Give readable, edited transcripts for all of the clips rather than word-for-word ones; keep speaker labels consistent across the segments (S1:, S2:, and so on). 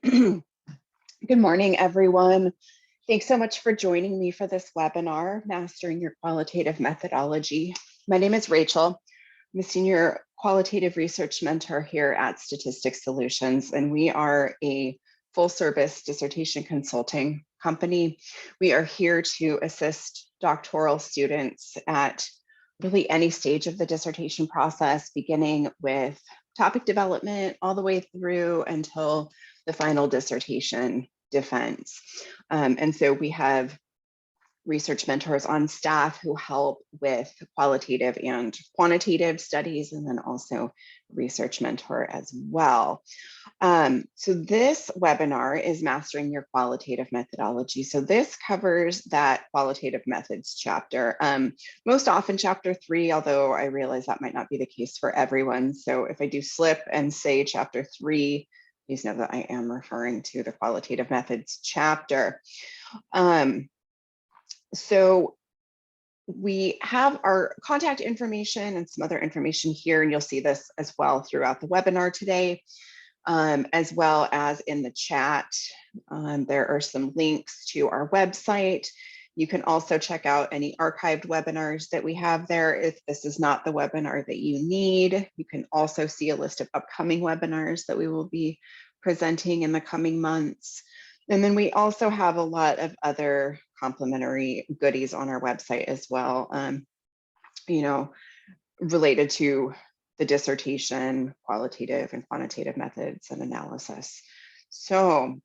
S1: Good morning, everyone. Thanks so much for joining me for this webinar, Mastering Your Qualitative Methodology. My name is Rachel. I'm a senior qualitative research mentor here at Statistics Solutions, and we are a full-service dissertation consulting company. We are here to assist doctoral students at really any stage of the dissertation process, beginning with topic development all the way through until the final dissertation defense. And so we have research mentors on staff who help with qualitative and quantitative studies, and then also research mentor as well. So this webinar is Mastering Your Qualitative Methodology. So this covers that qualitative methods chapter. Most often chapter 3, although I realize that might not be the case for everyone. So if I do slip and say chapter 3, please know that I am referring to the qualitative methods chapter. So we have our contact information and some other information here, and you'll see this as well throughout the webinar today, as well as in the chat. There are some links to our website. You can also check out any archived webinars that we have there. If this is not the webinar that you need, you can also see a list of upcoming webinars that we will be presenting in the coming months. And then we also have a lot of other complimentary goodies on our website as well, related to the dissertation, qualitative and quantitative methods and analysis. So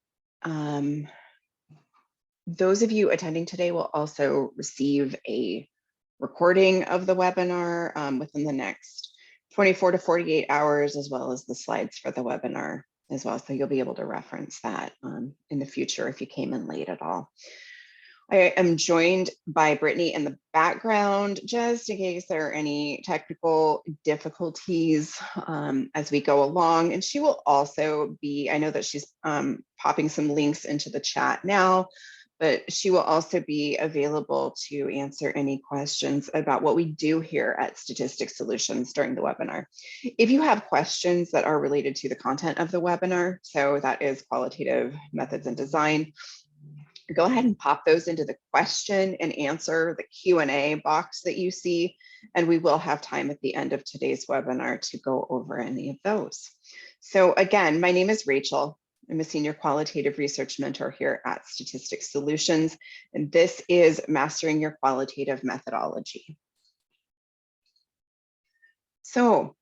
S1: those of you attending today will also receive a recording of the webinar within the next 24 to 48 hours, as well as the slides for the webinar as well. So you'll be able to reference that in the future if you came in late at all. I am joined by Brittany in the background, just in case there are any technical difficulties as we go along. And she will also be, I know that she's popping some links into the chat now, but she will also be available to answer any questions about what we do here at Statistics Solutions during the webinar. If you have questions that are related to the content of the webinar, so that is qualitative methods and design, go ahead and pop those into the question and answer, the Q&A box that you see, and we will have time at the end of today's webinar to go over any of those. So again, my name is Rachel. I'm a senior qualitative research mentor here at Statistics Solutions, and this is Mastering Your Qualitative Methodology. So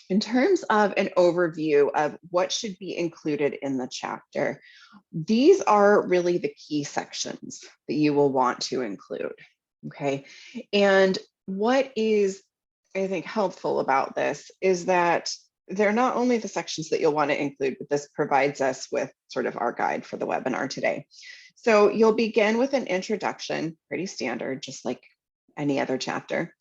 S1: in terms of an overview of what should be included in the chapter, these are really the key sections that you will want to include, okay? And what is, I think, helpful about this is that they're not only the sections that you'll want to include, but this provides us with sort of our guide for the webinar today. So you'll begin with an introduction, pretty standard, just like any other chapter,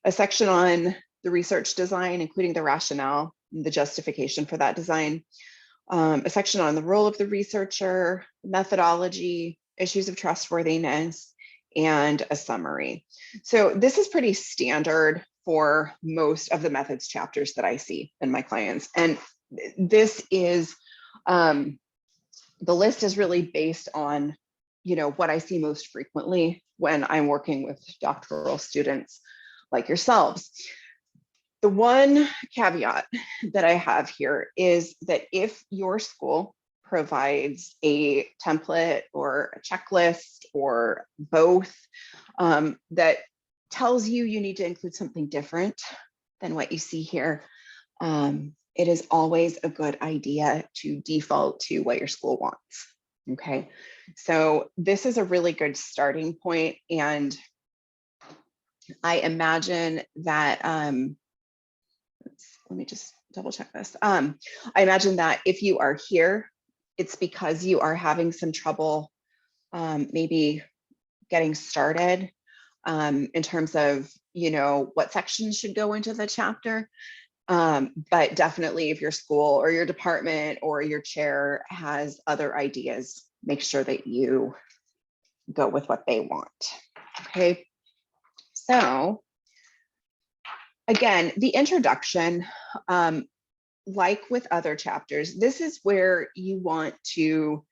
S1: a section on the research design, including the rationale, the justification for that design, a section on the role of the researcher, methodology, issues of trustworthiness, and a summary. So this is pretty standard for most of the methods chapters that I see in my clients. And this is, the list is really based on, what I see most frequently when I'm working with doctoral students like yourselves. The one caveat that I have here is that if your school provides a template or a checklist or both that tells you you need to include something different than what you see here, it is always a good idea to default to what your school wants. Okay, so this is a really good starting point, and I imagine that let me just double check this. I imagine that if you are here, it's because you are having some trouble maybe getting started in terms of, what sections should go into the chapter. But definitely if your school or your department or your chair has other ideas, make sure that you go with what they want. Okay, so again, the introduction, like with other chapters, this is where you want to,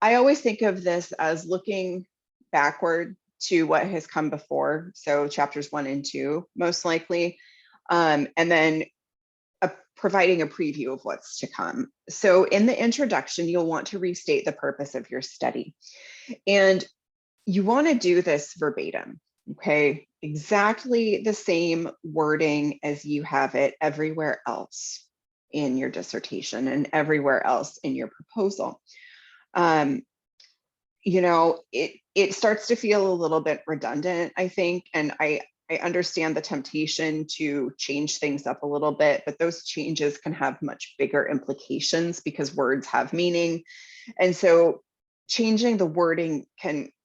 S1: I always think of this as looking backward to what has come before. So chapters 1 and 2, most likely, and then providing a preview of what's to come. So in the introduction, you'll want to restate the purpose of your study. And you want to do this verbatim, okay? Exactly the same wording as you have it everywhere else in your dissertation and everywhere else in your proposal. You know, it starts to feel a little bit redundant, I think, and I understand the temptation to change things up a little bit, but those changes can have much bigger implications because words have meaning. And so changing the wording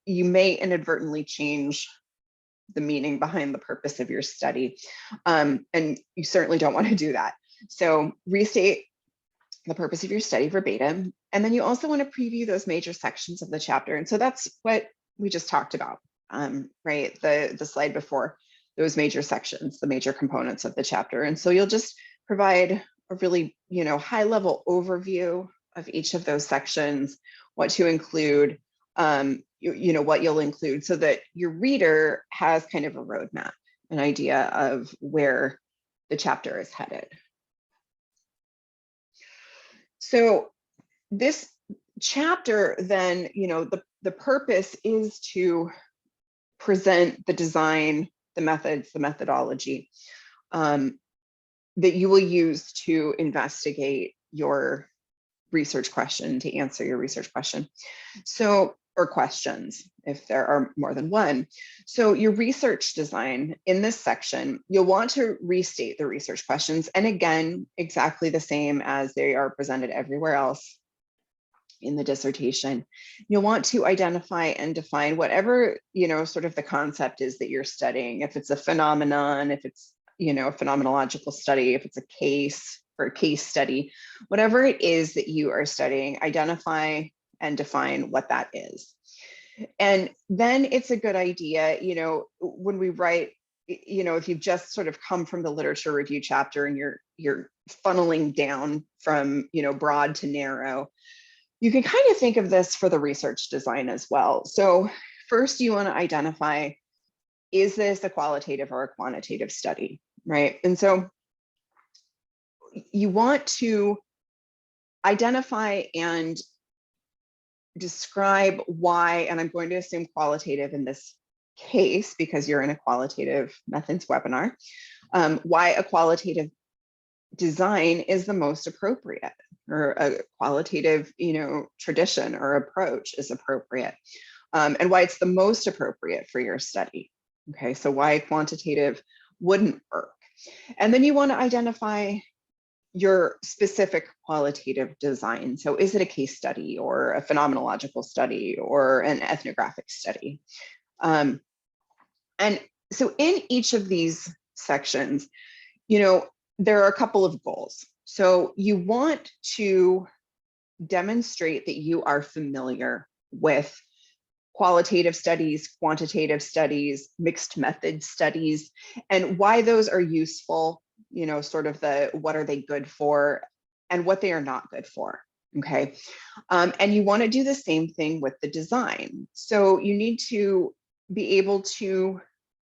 S1: you may inadvertently change the meaning behind the purpose of your study. And you certainly don't want to do that. So restate the purpose of your study verbatim. And then you also want to preview those major sections of the chapter. And so that's what we just talked about, right? The slide before, those major sections, the major components of the chapter. And so you'll just provide a really, high level overview of each of those sections, what to include, what you'll include, so that your reader has kind of a roadmap, an idea of where the chapter is headed. So this chapter then, the purpose is to present the design, the methods, the methodology that you will use to investigate your research question, to answer your research question. So, or questions, if there are more than one. So your research design, in this section, you'll want to restate the research questions. And again, exactly the same as they are presented everywhere else in the dissertation. You'll want to identify and define whatever, sort of the concept is that you're studying. If it's a phenomenon, if it's, a phenomenological study, if it's a case or a case study, whatever it is that you are studying, identify and define what that is. And then it's a good idea, when we write, if you've just sort of come from the literature review chapter and you're funneling down from, broad to narrow, you can kind of think of this for the research design as well. So first you want to identify, is this a qualitative or a quantitative study, right? And so you want to identify and describe why, and I'm going to assume qualitative in this case because you're in a qualitative methods webinar, why a qualitative design is the most appropriate, or a qualitative, tradition or approach is appropriate, and why it's the most appropriate for your study. Okay, so why quantitative wouldn't work. And then you want to identify your specific qualitative design. So is it a case study or a phenomenological study or an ethnographic study? And so in each of these sections, there are a couple of goals. So you want to demonstrate that you are familiar with qualitative studies, quantitative studies, mixed method studies, and why those are useful, sort of the what are they good for and what they are not good for, okay? And you want to do the same thing with the design. So you need to be able to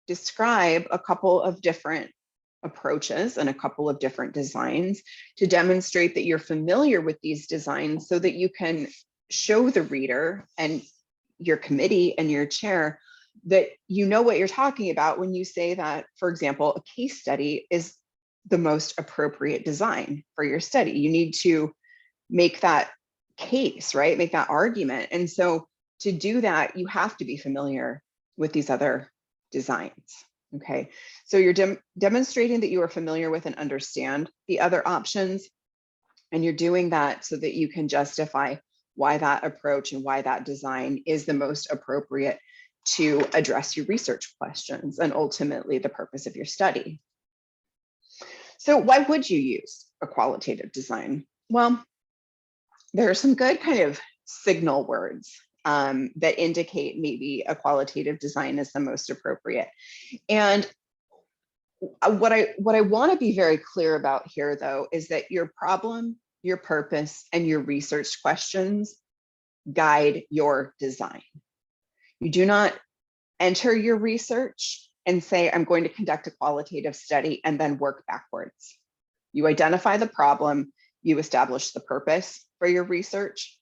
S1: describe a couple of different approaches and a couple of different designs to demonstrate that you're familiar with these designs so that you can show the reader and your committee and your chair that you know what you're talking about when you say that, for example, a case study is the most appropriate design for your study. You need to make that case, right? Make that argument. And so to do that, you have to be familiar with these other designs. Okay, so you're demonstrating that you are familiar with and understand the other options, and you're doing that so that you can justify why that approach and why that design is the most appropriate to address your research questions and ultimately the purpose of your study. So why would you use a qualitative design? Well, there are some good kind of signal words that indicate maybe a qualitative design is the most appropriate. And what I want to be very clear about here, though, is that your problem, your purpose, and your research questions guide your design. You do not enter your research and say, I'm going to conduct a qualitative study and then work backwards. You identify the problem, you establish the purpose for your research,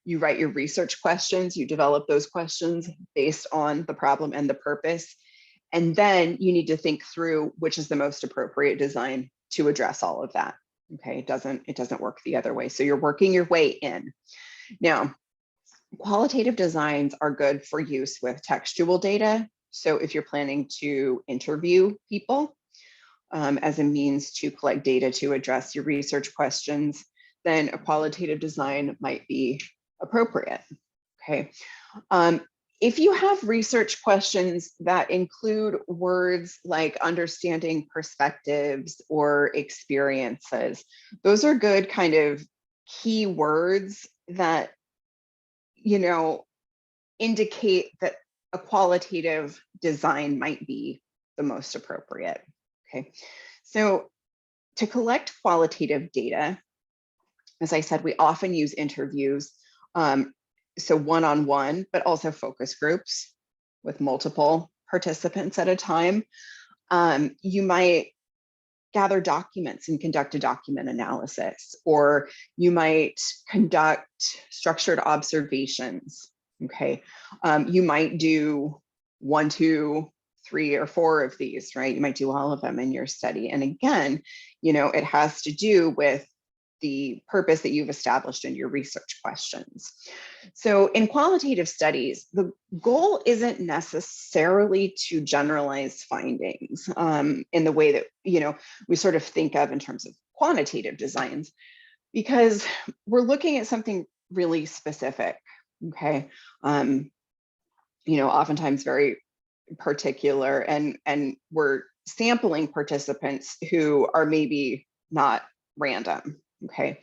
S1: you write your research questions, you develop those questions based on the problem and the purpose, and then you need to think through which is the most appropriate design to address all of that. Okay, it doesn't work the other way. So you're working your way in. Now, qualitative designs are good for use with textual data. So if you're planning to interview people as a means to collect data to address your research questions, then a qualitative design might be appropriate. Okay. If you have research questions that include words like understanding perspectives or experiences, those are good kind of key words that, you know, indicate that a qualitative design might be the most appropriate. Okay, so to collect qualitative data, as I said, we often use interviews, so one-on-one, but also focus groups with multiple participants at a time. You might gather documents and conduct a document analysis, or you might conduct structured observations. Okay, you might do 1, 2, 3, or 4 of these, right? You might do all of them in your study. And again, you know, it has to do with the purpose that you've established in your research questions. So in qualitative studies, the goal isn't necessarily to generalize findings in the way that, you know, we sort of think of in terms of quantitative designs, because we're looking at something really specific, okay? You know, oftentimes very particular, and we're sampling participants who are maybe not random. Okay,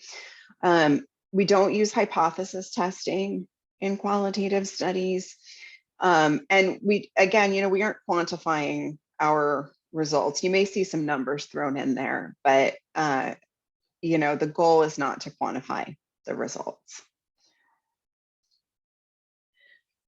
S1: we don't use hypothesis testing in qualitative studies. And we, again, you know, we aren't quantifying our results. You may see some numbers thrown in there, but, you know, the goal is not to quantify the results.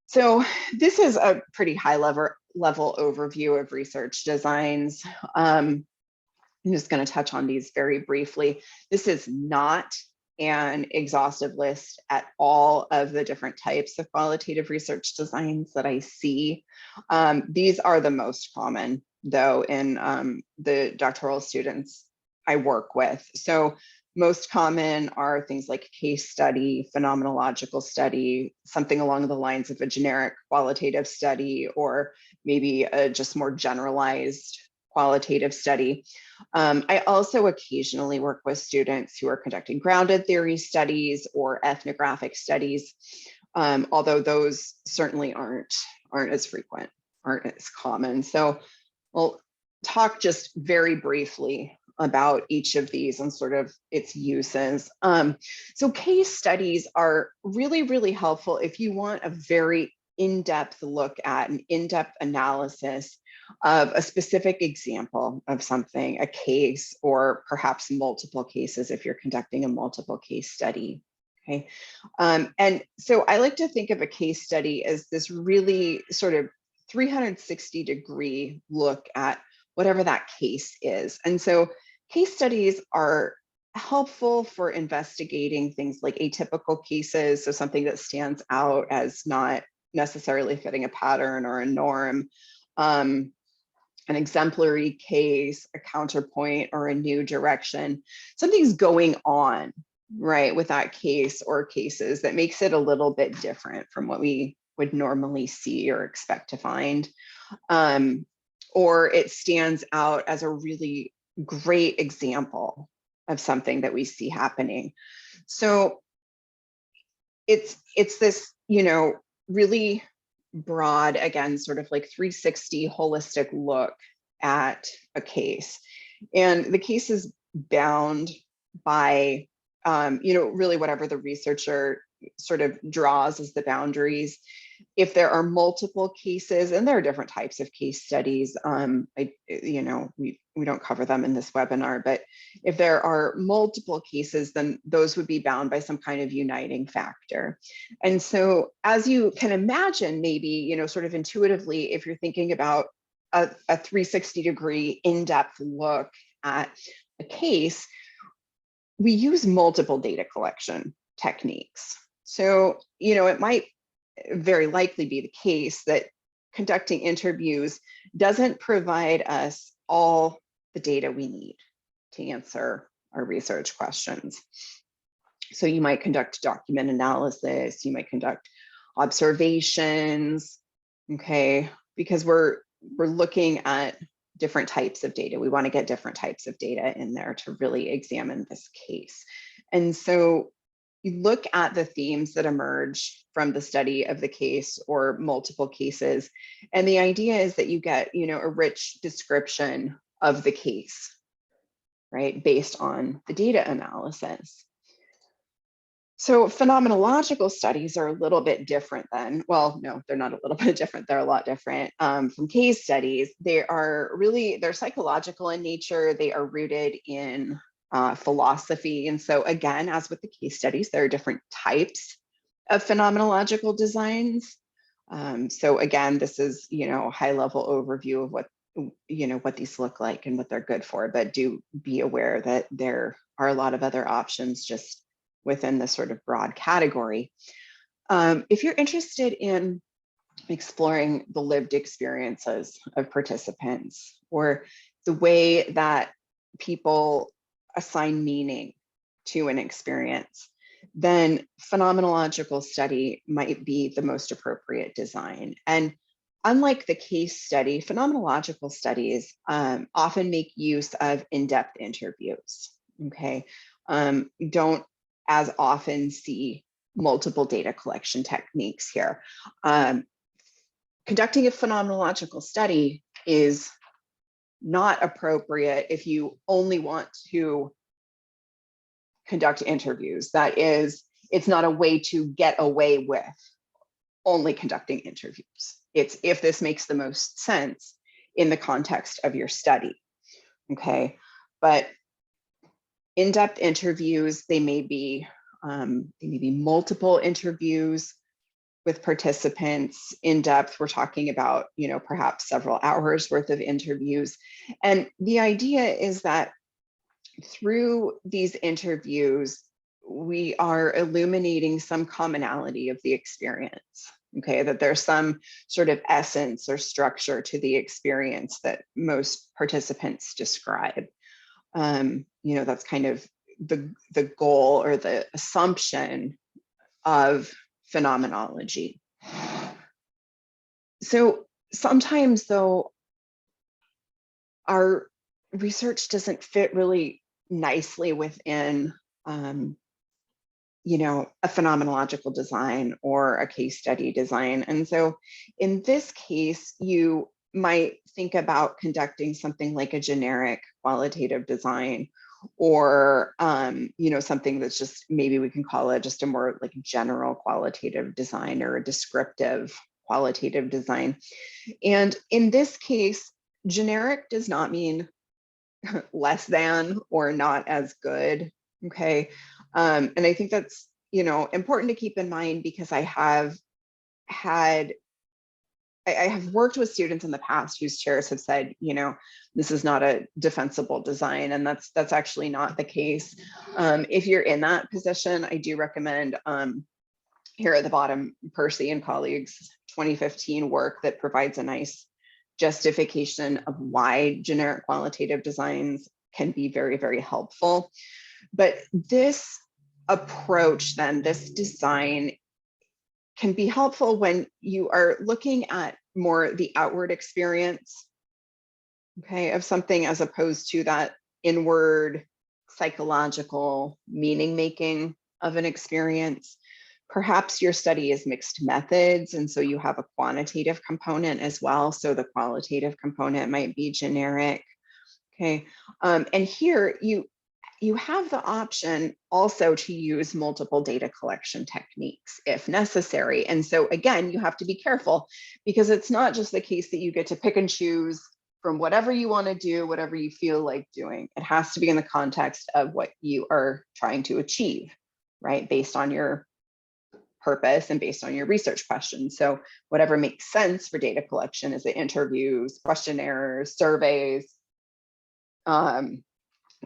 S1: So this is a pretty high level overview of research designs. I'm just going to touch on these very briefly. This is not an exhaustive list at all of the different types of qualitative research designs that I see. These are the most common, though, in the doctoral students I work with. So most common are things like case study, phenomenological study, something along the lines of a generic qualitative study, or maybe a just more generalized qualitative study. I also occasionally work with students who are conducting grounded theory studies or ethnographic studies, although those certainly aren't as frequent, aren't as common. So we'll talk just very briefly about each of these and sort of its uses. So case studies are really, really helpful if you want a very in-depth look at an in-depth analysis of a specific example of something, a case, or perhaps multiple cases if you're conducting a multiple case study. Okay, and so I like to think of a case study as this really sort of 360-degree look at whatever that case is. And so case studies are helpful for investigating things like atypical cases, so something that stands out as not necessarily fitting a pattern or a norm, an exemplary case, a counterpoint, or a new direction. Something's going on, right, with that case or cases that makes it a little bit different from what we would normally see or expect to find. Or it stands out as a really great example of something that we see happening. So it's this, you know, really broad, again, sort of like 360 holistic look at a case. And the case is bound by, you know, really whatever the researcher sort of draws as the boundaries. If there are multiple cases, and there are different types of case studies, we don't cover them in this webinar, but if there are multiple cases, then those would be bound by some kind of uniting factor. And so as you can imagine, maybe, sort of intuitively, if you're thinking about a 360-degree in-depth look at a case, we use multiple data collection techniques. So, it might very likely be the case that conducting interviews doesn't provide us all the data we need to answer our research questions. So you might conduct document analysis, you might conduct observations, okay, because we're looking at different types of data. We want to get different types of data in there to really examine this case. And so you look at the themes that emerge from the study of the case or multiple cases. And the idea is that you get, a rich description of the case, right, based on the data analysis. So phenomenological studies are a little bit different than, well, no, they're not a little bit different. They're a lot different from case studies. They're psychological in nature. They are rooted in philosophy. And so again, as with the case studies, there are different types of phenomenological designs. So again, this is, a high level overview of what these look like and what they're good for, but do be aware that there are a lot of other options just within this sort of broad category. If you're interested in exploring the lived experiences of participants or the way that people assign meaning to an experience, then phenomenological study might be the most appropriate design. And unlike the case study, phenomenological studies often make use of in-depth interviews, okay? You don't as often see multiple data collection techniques here. Conducting a phenomenological study is not appropriate if you only want to conduct interviews. That is, it's not a way to get away with only conducting interviews. It's if this makes the most sense in the context of your study, okay? But in-depth interviews, they may be multiple interviews with participants. In depth, we're talking about, perhaps several hours worth of interviews. And the idea is that through these interviews, we are illuminating some commonality of the experience, okay? That there's some sort of essence or structure to the experience that most participants describe. That's kind of the goal or the assumption of phenomenology. So sometimes, though, our research doesn't fit really nicely within, a phenomenological design or a case study design. And so in this case, you might think about conducting something like a generic qualitative design, or something that's just, maybe we can call it just a more like general qualitative design or a descriptive qualitative design. And in this case, generic does not mean less than or not as good, okay? And I think that's, important to keep in mind, because I have worked with students in the past whose chairs have said, this is not a defensible design, and that's actually not the case. If you're in that position, I do recommend here at the bottom, Percy and colleagues' 2015 work that provides a nice justification of why generic qualitative designs can be very, very helpful. But this approach, then, this design can be helpful when you are looking at more the outward experience, okay, of something, as opposed to that inward psychological meaning making of an experience. Perhaps your study is mixed methods, and so you have a quantitative component as well. So the qualitative component might be generic, okay? And here you have the option also to use multiple data collection techniques if necessary. And so again, you have to be careful, because it's not just the case that you get to pick and choose from whatever you want to do, whatever you feel like doing. It has to be in the context of what you are trying to achieve, right? Based on your purpose and based on your research questions. So whatever makes sense for data collection, is it interviews, questionnaires, surveys,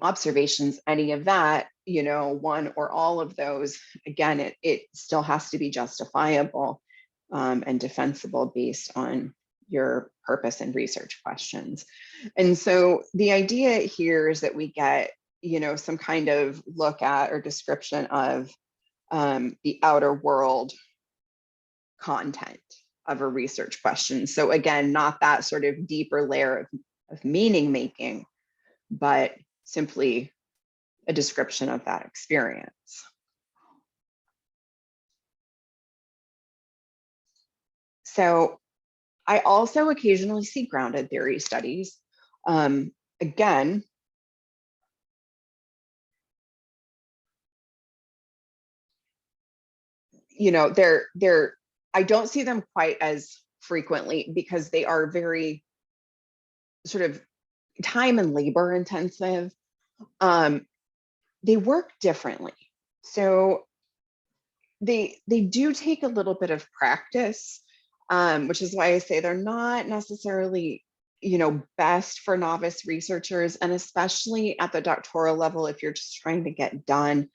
S1: observations, any of that, one or all of those, again, it still has to be justifiable and defensible based on your purpose and research questions. And so the idea here is that we get, some kind of look at or description of the outer world content of a research question. So again, not that sort of deeper layer of meaning making, but simply a description of that experience. So I also occasionally see grounded theory studies. Again, I don't see them quite as frequently, because they are very sort of time and labor intensive. They work differently. So they do take a little bit of practice, which is why I say they're not necessarily, best for novice researchers, and especially at the doctoral level, if you're just trying to get done.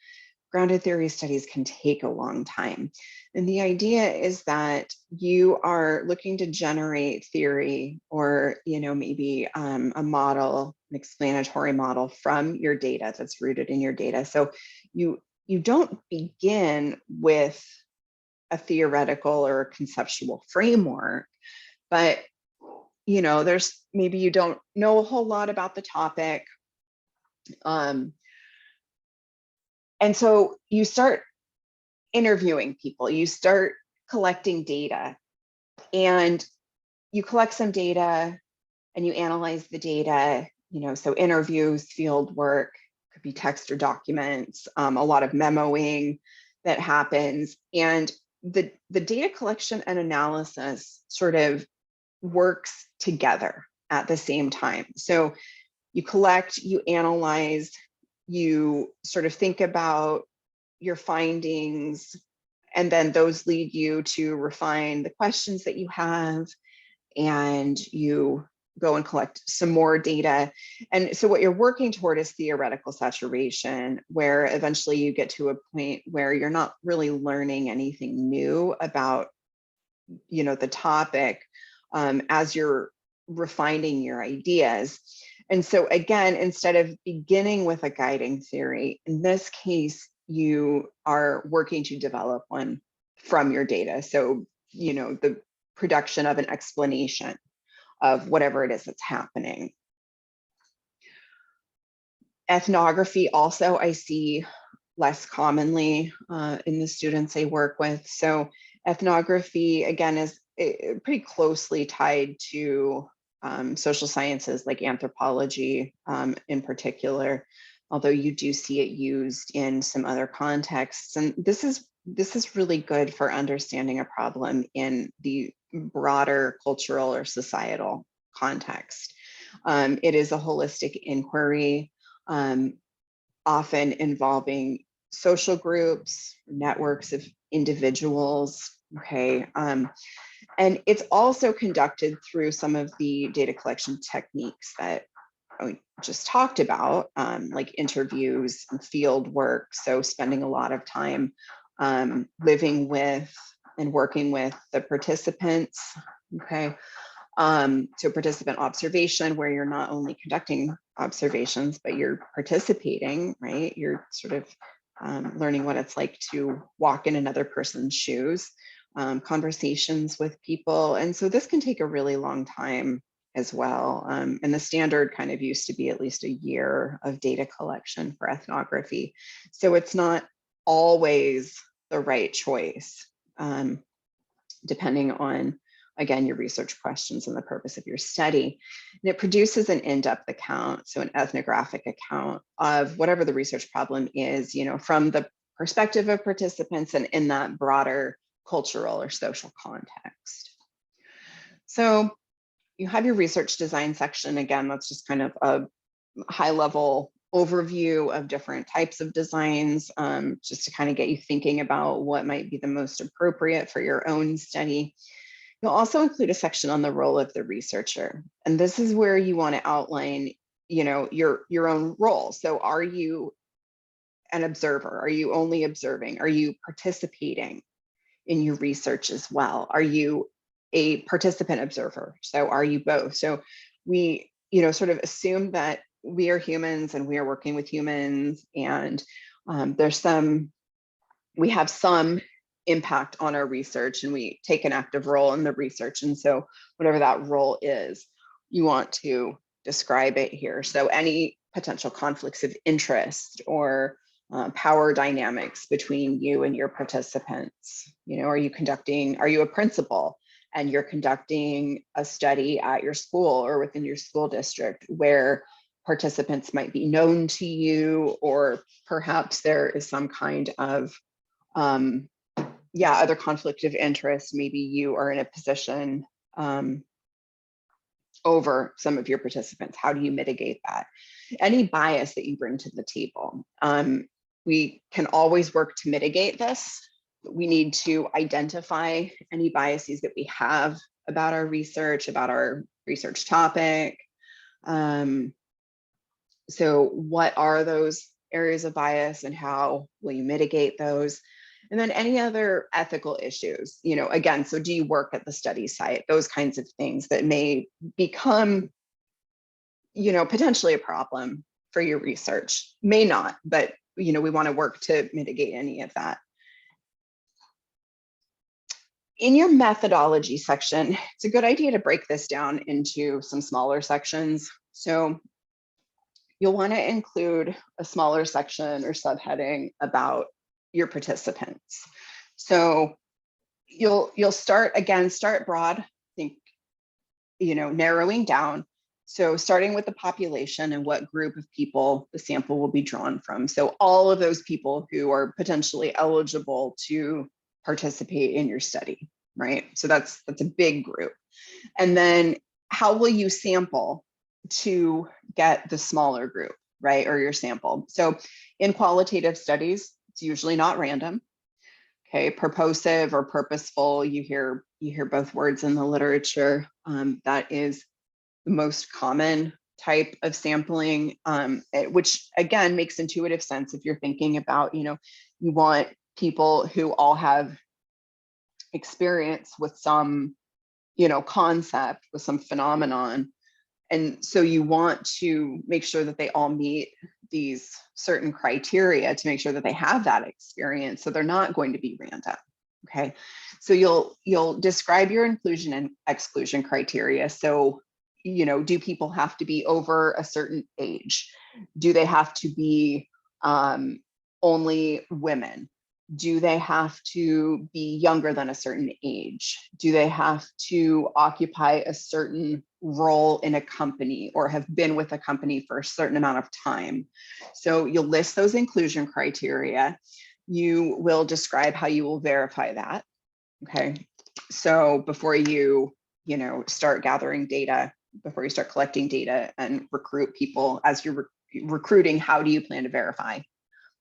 S1: Grounded theory studies can take a long time. And the idea is that you are looking to generate theory, or, maybe a model, an explanatory model from your data that's rooted in your data. So you don't begin with a theoretical or conceptual framework, but, there's maybe you don't know a whole lot about the topic. And so you start interviewing people, you start collecting data, and you collect some data and you analyze the data, so interviews, field work, could be text or documents, a lot of memoing that happens. And the data collection and analysis sort of works together at the same time. So you collect, you analyze, you sort of think about your findings, and then those lead you to refine the questions that you have, and you go and collect some more data. And so what you're working toward is theoretical saturation, where eventually you get to a point where you're not really learning anything new about, the topic, as you're refining your ideas. And so again, instead of beginning with a guiding theory, in this case, you are working to develop one from your data. So, the production of an explanation of whatever it is that's happening. Ethnography also I see less commonly in the students I work with. So ethnography, again, is pretty closely tied to social sciences like anthropology in particular, although you do see it used in some other contexts. And this is really good for understanding a problem in the broader cultural or societal context. It is a holistic inquiry, often involving social groups, networks of individuals, okay? And it's also conducted through some of the data collection techniques that we just talked about, like interviews and field work. So spending a lot of time living with and working with the participants, okay? So participant observation, where you're not only conducting observations, but you're participating, right? You're sort of learning what it's like to walk in another person's shoes, conversations with people. And so this can take a really long time as well. And the standard kind of used to be at least a year of data collection for ethnography. So it's not always the right choice, depending on again, your research questions and the purpose of your study. And it produces an in-depth account, so an ethnographic account of whatever the research problem is, from the perspective of participants and in that broader cultural or social context. So you have your research design section. Again, that's just kind of a high level overview of different types of designs, just to kind of get you thinking about what might be the most appropriate for your own study. You'll also include a section on the role of the researcher. And this is where you want to outline, your own role. So are you an observer? Are you only observing? Are you participating in your research as well? Are you a participant observer? So are you both? So we, sort of assume that we are humans and we are working with humans, and we have some impact on our research, and we take an active role in the research. And so whatever that role is, you want to describe it here. So any potential conflicts of interest or power dynamics between you and your participants. Are you a principal and you're conducting a study at your school or within your school district where participants might be known to you, or perhaps there is some kind of other conflict of interest. Maybe you are in a position over some of your participants. How do you mitigate that? Any bias that you bring to the table. We can always work to mitigate this. We need to identify any biases that we have about our research topic. So what are those areas of bias and how will you mitigate those? And then any other ethical issues, again, so do you work at the study site? Those kinds of things that may become, potentially a problem for your research. May not, but, we want to work to mitigate any of that. In your methodology section, it's a good idea to break this down into some smaller sections. So you'll want to include a smaller section or subheading about your participants. So you'll start broad, think, narrowing down. So starting with the population and what group of people the sample will be drawn from. So all of those people who are potentially eligible to participate in your study, right? So that's a big group. And then how will you sample to get the smaller group, right? Or your sample. So in qualitative studies, it's usually not random. Okay, purposive or purposeful, you hear both words in the literature. That is the most common type of sampling, which again makes intuitive sense if you're thinking about, you want people who all have experience with some, concept, with some phenomenon. And so you want to make sure that they all meet these certain criteria to make sure that they have that experience. So they're not going to be random. Okay. So you'll describe your inclusion and exclusion criteria. So, do people have to be over a certain age? Do they have to be only women? Do they have to be younger than a certain age? Do they have to occupy a certain role in a company or have been with a company for a certain amount of time? So you'll list those inclusion criteria. You will describe how you will verify that. Okay. So before you, start gathering data, before you start collecting data and recruit people, as you're recruiting, how do you plan to verify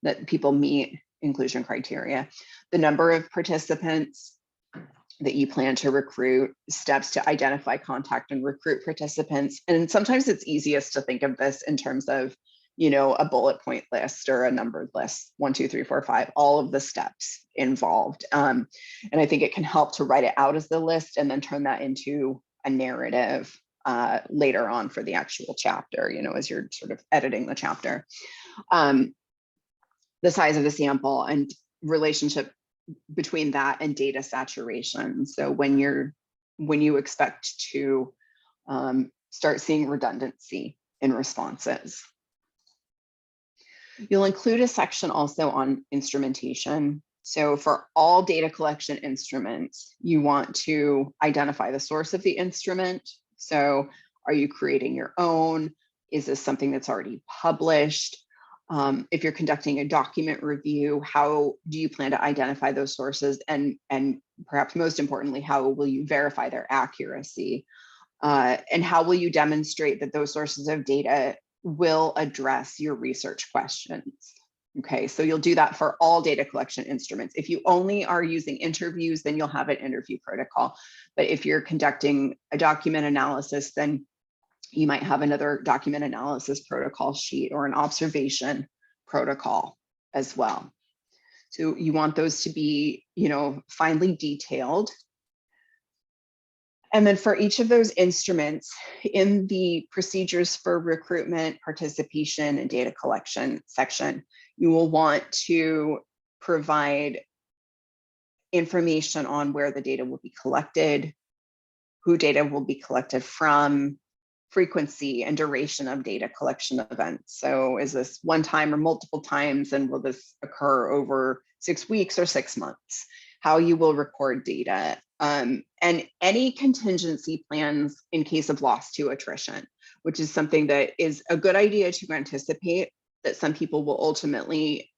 S1: that people meet inclusion criteria? The number of participants that you plan to recruit, steps to identify, contact, and recruit participants. And sometimes it's easiest to think of this in terms of, a bullet point list or a numbered list, 1, 2, 3, 4, 5, all of the steps involved. And I think it can help to write it out as the list and then turn that into a narrative later on for the actual chapter, as you're sort of editing the chapter. The size of the sample and relationship between that and data saturation. So when you expect to start seeing redundancy in responses. You'll include a section also on instrumentation. So for all data collection instruments, you want to identify the source of the instrument. So are you creating your own? Is this something that's already published? If you're conducting a document review, how do you plan to identify those sources? And perhaps most importantly, how will you verify their accuracy? And how will you demonstrate that those sources of data will address your research questions? Okay, so you'll do that for all data collection instruments. If you only are using interviews, then you'll have an interview protocol. But if you're conducting a document analysis, then you might have another document analysis protocol sheet or an observation protocol as well. So you want those to be, finely detailed. And then for each of those instruments in the procedures for recruitment, participation, and data collection section, you will want to provide information on where the data will be collected, who data will be collected from, frequency and duration of data collection events. So is this one time or multiple times, and will this occur over 6 weeks or 6 months? How you will record data, and any contingency plans in case of loss to attrition, which is something that is a good idea to anticipate, that some people will ultimately,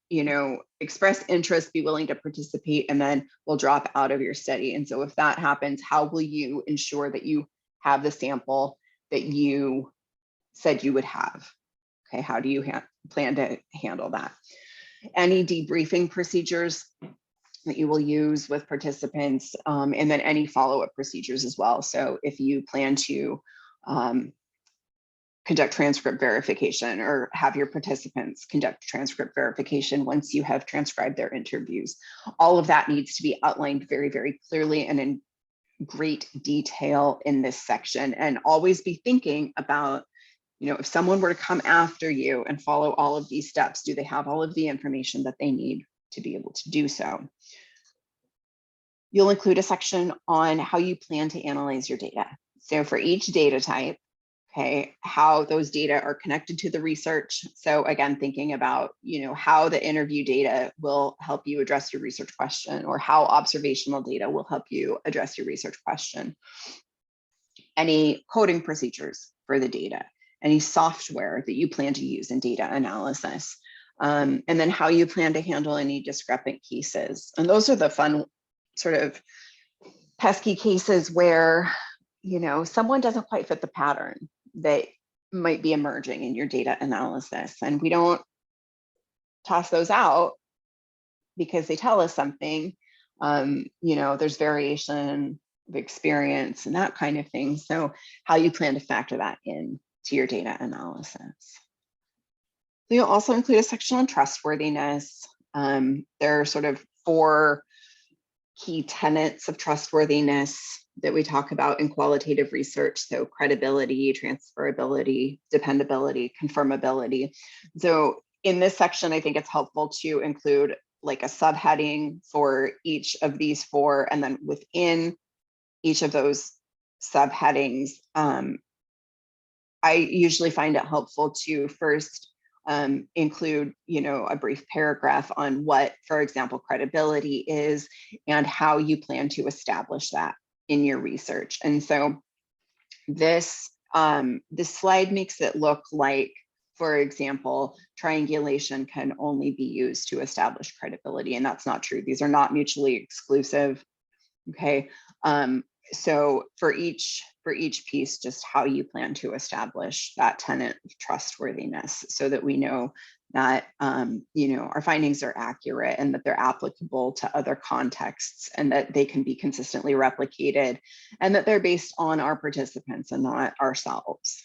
S1: express interest, be willing to participate, and then will drop out of your study. And so if that happens, how will you ensure that you have the sample that you said you would have? Okay, how do you plan to handle that? Any debriefing procedures that you will use with participants, and then any follow-up procedures as well. So if you plan to conduct transcript verification, or have your participants conduct transcript verification once you have transcribed their interviews, all of that needs to be outlined very, very clearly and in great detail in this section. And always be thinking about, if someone were to come after you and follow all of these steps, do they have all of the information that they need to be able to do so? You'll include a section on how you plan to analyze your data. So for each data type, okay, how those data are connected to the research. So again, thinking about, how the interview data will help you address your research question, or how observational data will help you address your research question. Any coding procedures for the data, any software that you plan to use in data analysis, and then how you plan to handle any discrepant cases. And those are the fun sort of pesky cases where, someone doesn't quite fit the pattern that might be emerging in your data analysis. And we don't toss those out because they tell us something. There's variation of experience and that kind of thing. So how you plan to factor that in to your data analysis. You'll also include a section on trustworthiness. There are sort of 4 key tenets of trustworthiness that we talk about in qualitative research. So credibility, transferability, dependability, confirmability. So in this section, I think it's helpful to include like a subheading for each of these 4, and then within each of those subheadings, I usually find it helpful to first include, a brief paragraph on what, for example, credibility is and how you plan to establish that in your research. And so this slide makes it look like, for example, triangulation can only be used to establish credibility, and that's not true. These are not mutually exclusive. Okay, so for each piece, just how you plan to establish that tenet of trustworthiness, so that we know that our findings are accurate and that they're applicable to other contexts, and that they can be consistently replicated, and that they're based on our participants and not ourselves.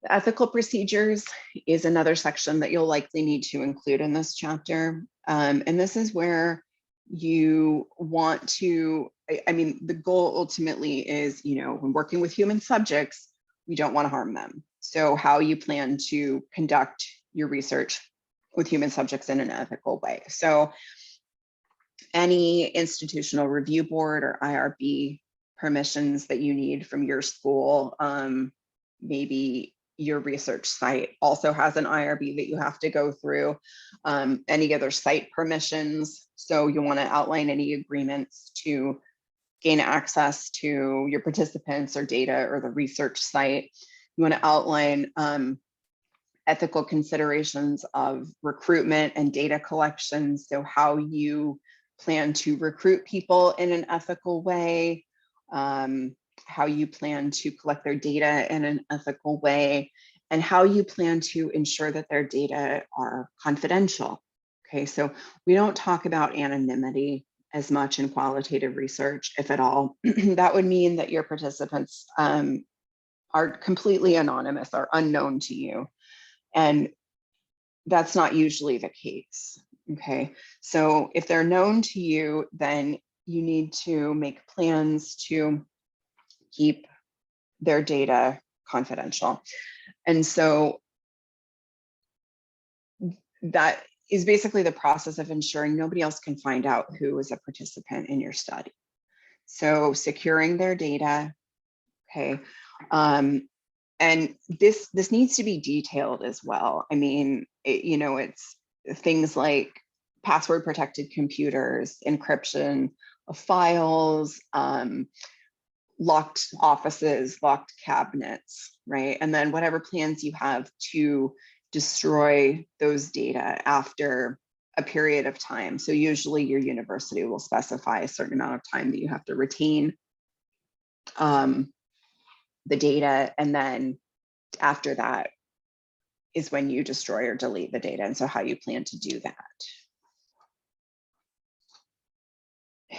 S1: The ethical procedures is another section that you'll likely need to include in this chapter. And this is where you want to, the goal ultimately is, when working with human subjects, we don't want to harm them. So how you plan to conduct your research with human subjects in an ethical way. So any institutional review board or IRB permissions that you need from your school, maybe, your research site also has an IRB that you have to go through, any other site permissions. So you want to outline any agreements to gain access to your participants or data or the research site. You want to outline ethical considerations of recruitment and data collection. So how you plan to recruit people in an ethical way, how you plan to collect their data in an ethical way, and how you plan to ensure that their data are confidential. Okay, so we don't talk about anonymity as much in qualitative research, if at all. That would mean that your participants are completely anonymous or unknown to you. And that's not usually the case. Okay, so if they're known to you, then you need to make plans to keep their data confidential. And so that is basically the process of ensuring nobody else can find out who is a participant in your study. So securing their data, okay. And this needs to be detailed as well. I mean, it's things like password protected computers, encryption of files, locked offices, locked cabinets, right? And then whatever plans you have to destroy those data after a period of time. So usually your university will specify a certain amount of time that you have to retain the data, and then after that is when you destroy or delete the data, and so how you plan to do that.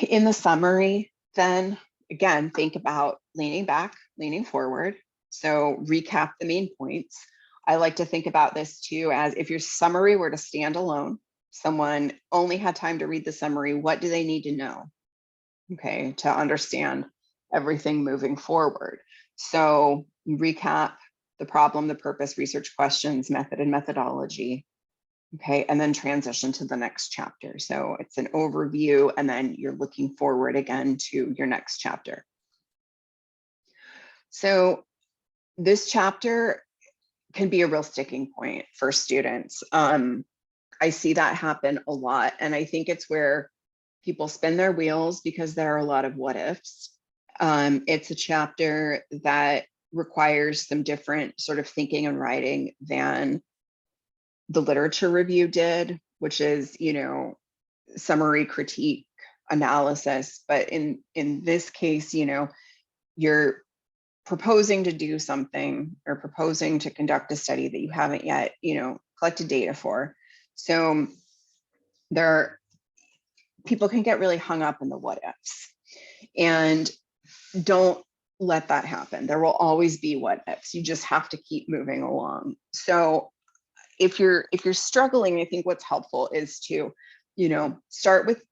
S1: In the summary, then, again, think about leaning back, leaning forward. So recap the main points. I like to think about this too as if your summary were to stand alone, someone only had time to read the summary, what do they need to know, okay, to understand everything moving forward? So you recap the problem, the purpose, research questions, method and methodology, okay, and then transition to the next chapter. So it's an overview, and then you're looking forward again to your next chapter. So this chapter can be a real sticking point for students. I see that happen a lot, and I think it's where people spin their wheels because there are a lot of what ifs. It's a chapter that requires some different sort of thinking and writing than the literature review did, which is, summary, critique, analysis. But in this case, you're proposing to do something or proposing to conduct a study that you haven't yet, collected data for. So people can get really hung up in the what ifs, and don't let that happen. There will always be what ifs. You just have to keep moving along. So if you're struggling, I think what's helpful is to, start with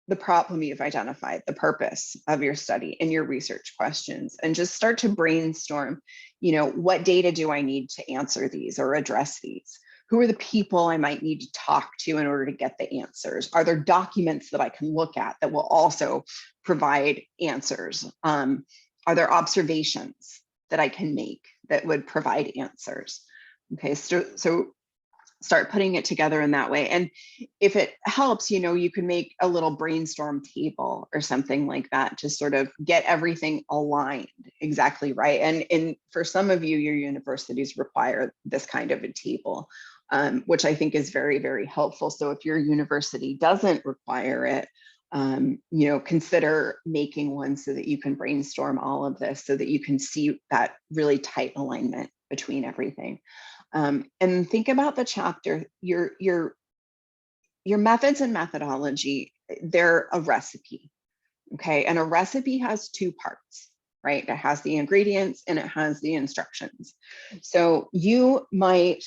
S1: the problem you've identified, the purpose of your study and your research questions, and just start to brainstorm, what data do I need to answer these or address these? Who are the people I might need to talk to in order to get the answers? Are there documents that I can look at that will also provide answers? Are there observations that I can make that would provide answers? Okay, so start putting it together in that way. And if it helps, you can make a little brainstorm table or something like that to sort of get everything aligned exactly right. And for some of you, your universities require this kind of a table, which I think is very, very helpful. So if your university doesn't require it, consider making one so that you can brainstorm all of this, so that you can see that really tight alignment between everything. And think about the chapter, your methods and methodology, they're a recipe, okay? And a recipe has two parts, right? It has the ingredients and it has the instructions. So you might,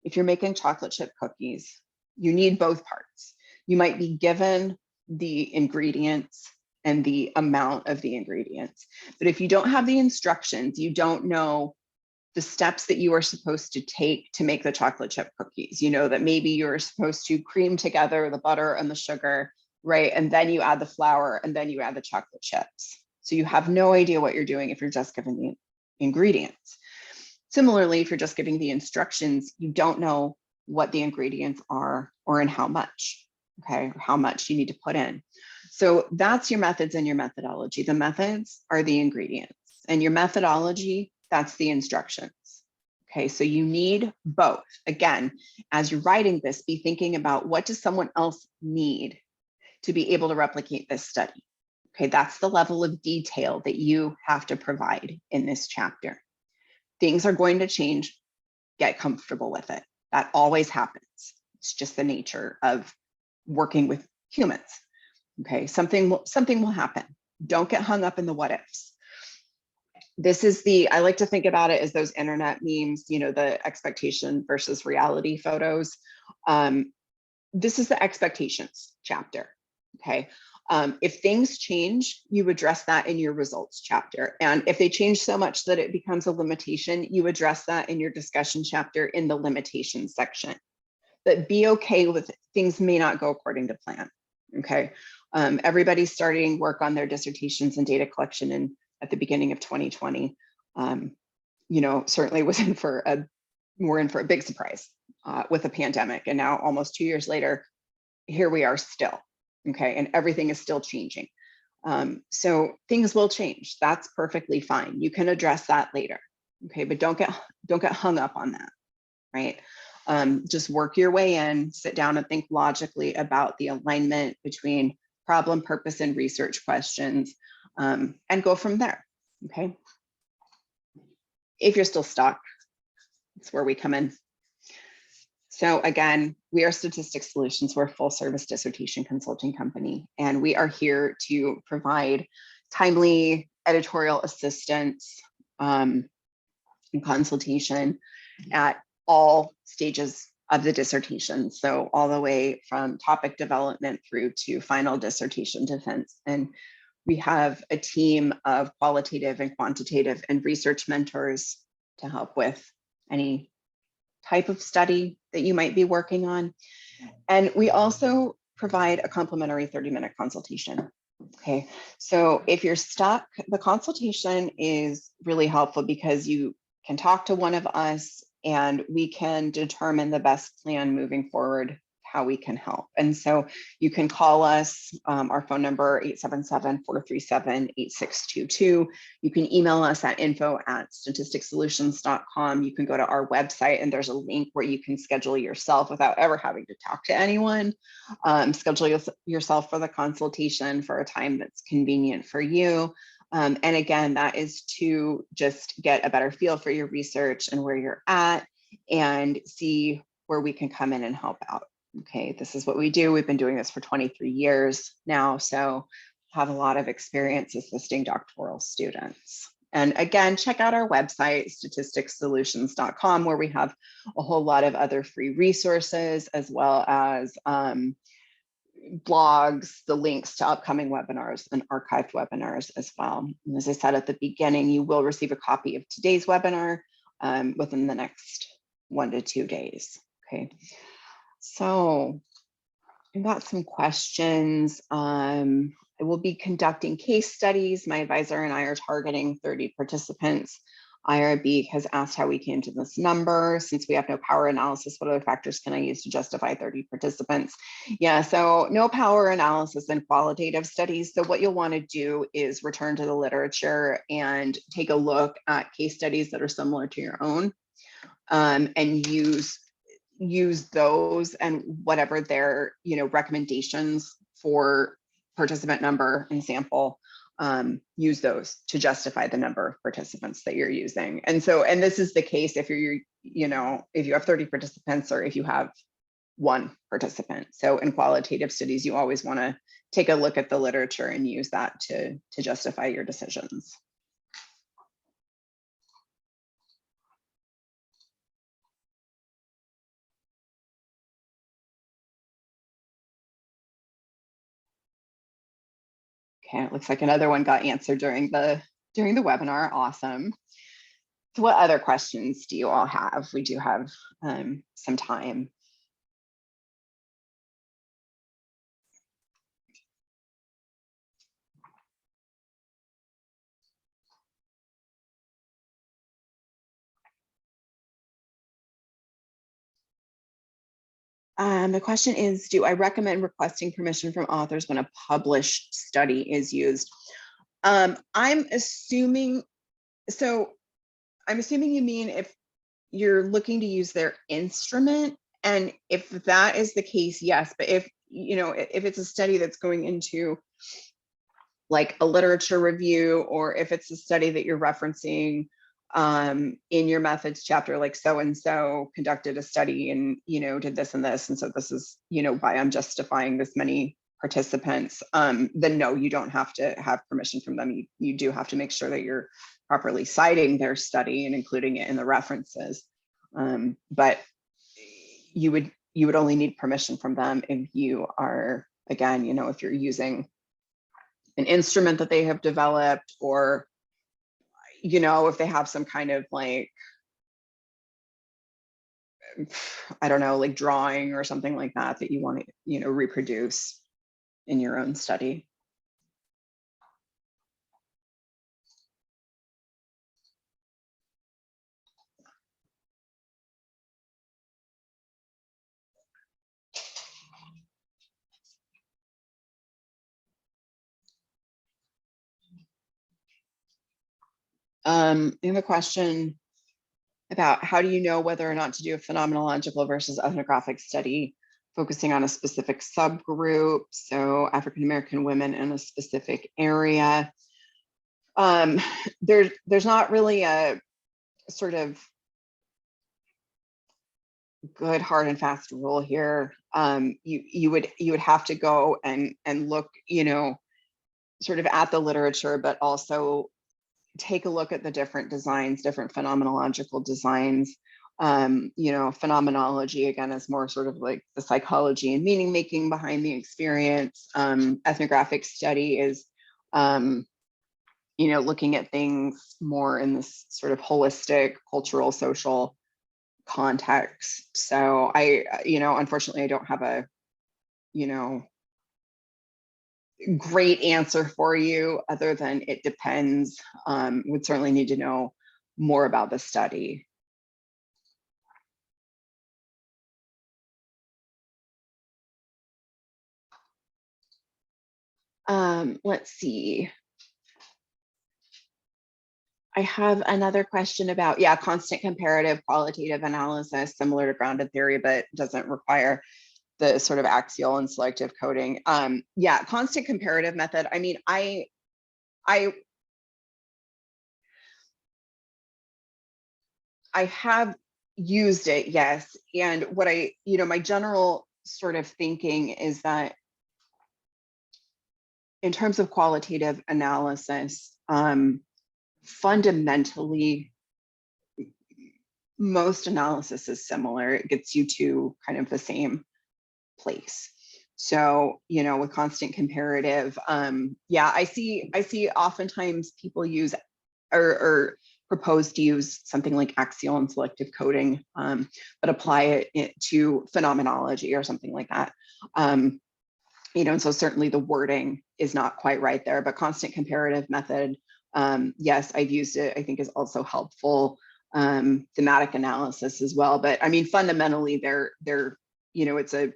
S1: if you're making chocolate chip cookies, you need both parts. You might be given the ingredients and the amount of the ingredients. But if you don't have the instructions, you don't know the steps that you are supposed to take to make the chocolate chip cookies. That maybe you're supposed to cream together the butter and the sugar, right? And then you add the flour and then you add the chocolate chips. So you have no idea what you're doing if you're just given the ingredients. Similarly, if you're just giving the instructions, you don't know what the ingredients are or in how much, okay, or how much you need to put in. So that's your methods and your methodology. The methods are the ingredients, and your methodology, that's the instructions. Okay, so you need both. Again, as you're writing this, be thinking about what does someone else need to be able to replicate this study. Okay, that's the level of detail that you have to provide in this chapter. Things are going to change, get comfortable with it. That always happens. It's just the nature of working with humans. Okay, something will happen. Don't get hung up in the what ifs. This is I like to think about it as those internet memes, you know, the expectation versus reality photos. This is the expectations chapter, okay? If things change, you address that in your results chapter. And if they change so much that it becomes a limitation, you address that in your discussion chapter in the limitations section. But be okay with things may not go according to plan, okay? Everybody's starting work on their dissertations and data collection at the beginning of 2020. You know, certainly we're in for a big surprise with a pandemic. And now almost 2 years later, here we are still, okay? And everything is still changing. So things will change. That's perfectly fine. You can address that later, okay? But don't get hung up on that, right? Just work your way in, sit down and think logically about the alignment between problem, purpose, and research questions, and go from there, okay? If you're still stuck, that's where we come in. So again, we are Statistics Solutions. We're a full service dissertation consulting company, and we are here to provide timely editorial assistance and consultation at all stages of the dissertation. So all the way from topic development through to final dissertation defense. And we have a team of qualitative and quantitative and research mentors to help with any type of study that you might be working on. And we also provide a complimentary 30-minute consultation. Okay, so if you're stuck, the consultation is really helpful because you can talk to one of us and we can determine the best plan moving forward, how we can help. And so you can call us, our phone number, 877-437-8622. You can email us at info@statisticsolutions.com. You can go to our website and there's a link where you can schedule yourself without ever having to talk to anyone. Schedule yourself for the consultation for a time that's convenient for you. And again, that is to just get a better feel for your research and where you're at and see where we can come in and help out. Okay, this is what we do. We've been doing this for 23 years now, so have a lot of experience assisting doctoral students. And again, check out our website, statisticsolutions.com, where we have a whole lot of other free resources, as well as blogs, the links to upcoming webinars and archived webinars as well. And as I said at the beginning, you will receive a copy of today's webinar within the next 1 to 2 days. Okay. So I've got some questions. I will be conducting case studies. My advisor and I are targeting 30 participants. IRB has asked how we came to this number. Since we have no power analysis, what other factors can I use to justify 30 participants? Yeah, so no power analysis in qualitative studies. So what you'll want to do is return to the literature and take a look at case studies that are similar to your own, and use those and whatever their recommendations for participant number and sample, use those to justify the number of participants that you're using. And this is the case if you're if you have 30 participants or if you have 1 participant. So in qualitative studies, you always want to take a look at the literature and use that to justify your decisions. Okay, it looks like another one got answered during the webinar. Awesome. So what other questions do you all have? We do have some time. The question is, do I recommend requesting permission from authors when a published study is used? I'm assuming you mean if you're looking to use their instrument, and if that is the case, yes. But if it's a study that's going into like a literature review, or if it's a study that you're referencing in your methods chapter, like so and so conducted a study and did this and this, and so this is why I'm justifying this many participants, then no, you don't have to have permission from them. You do have to make sure that you're properly citing their study and including it in the references, but you would only need permission from them if you are, again, if you're using an instrument that they have developed, or if they have some kind of like, I don't know, like drawing or something like that that you want to reproduce in your own study. We have a question about how do you know whether or not to do a phenomenological versus ethnographic study focusing on a specific subgroup, so African American women in a specific area. There's not really a sort of good hard and fast rule here. You would have to go and look, sort of at the literature, but also take a look at the different designs, different phenomenological designs. Phenomenology, again, is more sort of like the psychology and meaning making behind the experience. Ethnographic study is, looking at things more in this sort of holistic, cultural, social context. So unfortunately, I don't have a, great answer for you other than it depends. Would certainly need to know more about the study. Let's see. I have another question about, constant comparative qualitative analysis, similar to grounded theory, but doesn't require the sort of axial and selective coding. Constant comparative method. I mean, I have used it, yes. And what my general sort of thinking is that in terms of qualitative analysis, fundamentally, most analysis is similar. It gets you to kind of the same place. So, with constant comparative, I see oftentimes people use or propose to use something like axial and selective coding, but apply it to phenomenology or something like that. And so certainly the wording is not quite right there, but constant comparative method, yes, I've used it, I think is also helpful. Thematic analysis as well. But I mean, fundamentally, they're it's a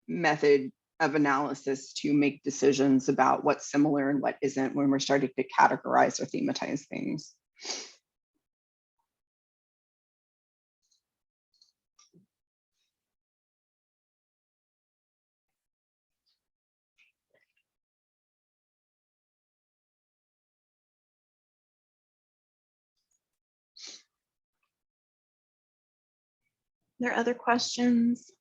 S1: method of analysis to make decisions about what's similar and what isn't when we're starting to categorize or thematize things. Are there other questions?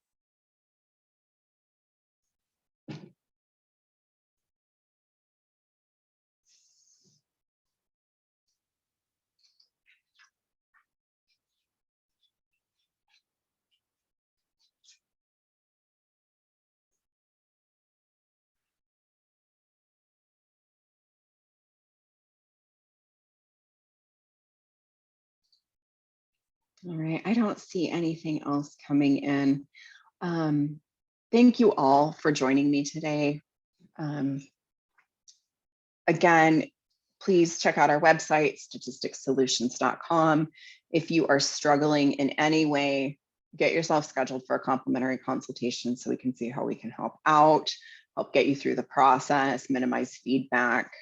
S1: All right, I don't see anything else coming in. Thank you all for joining me today. Again, please check out our website, statisticsolutions.com. If you are struggling in any way get yourself scheduled for a complimentary consultation so we can see how we can help out, help get you through the process, minimize feedback,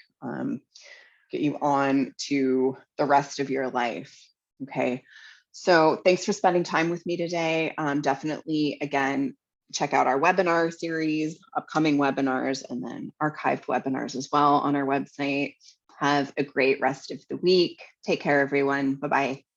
S1: get you on to the rest of your life. Okay. So thanks for spending time with me today. Definitely, again, check out our webinar series, upcoming webinars, and then archived webinars as well on our website. Have a great rest of the week. Take care, everyone. Bye-bye.